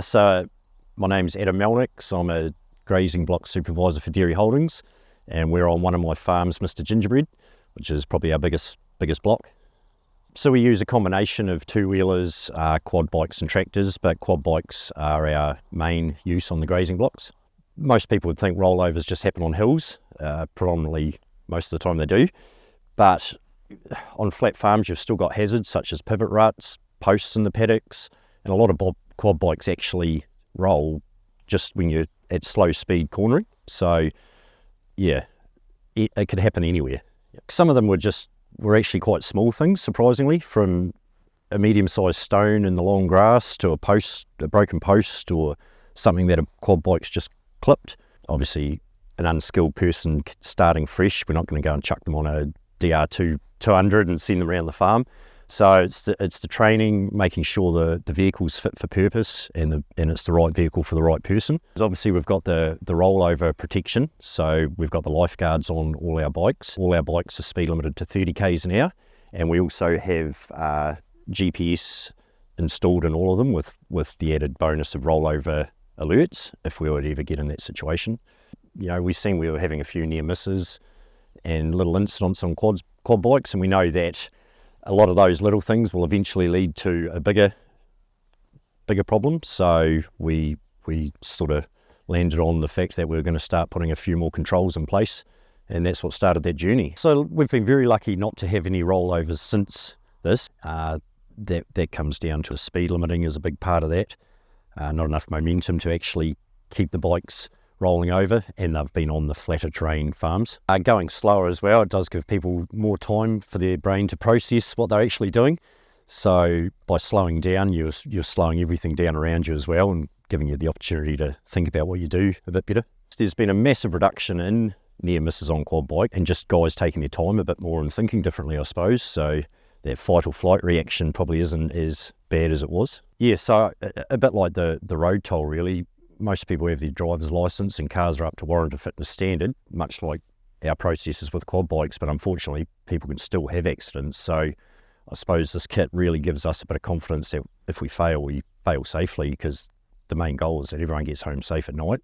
So my name's Adam Mielnik, so I'm a Grazing Block Supervisor for Dairy Holdings, and we're on one of my farms, Mr. Gingerbread, which is probably our biggest block. So we use a combination of two-wheelers, quad bikes and tractors, but quad bikes are our main use on the grazing blocks. Most people would think rollovers just happen on hills, predominantly most of the time they do, but on flat farms you've still got hazards such as pivot ruts, posts in the paddocks, and a lot of quad bikes actually roll just when you're at slow speed cornering. So yeah, it could happen anywhere. Some of them were actually quite small things, surprisingly, from a medium-sized stone in the long grass to a broken post, or something that a quad bike's just clipped. Obviously, an unskilled person starting fresh, we're not going to go and chuck them on a DR2 200 and send them around the farm. So it's the training, making sure the vehicle's fit for purpose and it's the right vehicle for the right person. Obviously we've got the rollover protection, so we've got the lifeguards on all our bikes. All our bikes are speed limited to 30 k's an hour, and we also have GPS installed in all of them with the added bonus of rollover alerts if we were to ever get in that situation. You know, we've seen we were having a few near misses and little incidents on quad bikes, and we know that a lot of those little things will eventually lead to a bigger problem. So we sort of landed on the fact that we were going to start putting a few more controls in place, and that's what started that journey. So we've been very lucky not to have any rollovers since this. That comes down to speed limiting is a big part of that. Not enough momentum to actually keep the bikes rolling over, and they've been on the flatter terrain farms. Going slower as well, it does give people more time for their brain to process what they're actually doing. So by slowing down, you're slowing everything down around you as well, and giving you the opportunity to think about what you do a bit better. There's been a massive reduction in near misses on quad bike, and just guys taking their time a bit more and thinking differently, I suppose. So that fight or flight reaction probably isn't as bad as it was. Yeah, so a bit like the road toll, really. Most people have their driver's license and cars are up to warranted fitness standard, much like our processes with quad bikes, but unfortunately people can still have accidents. So I suppose this kit really gives us a bit of confidence that if we fail, we fail safely, because the main goal is that everyone gets home safe at night.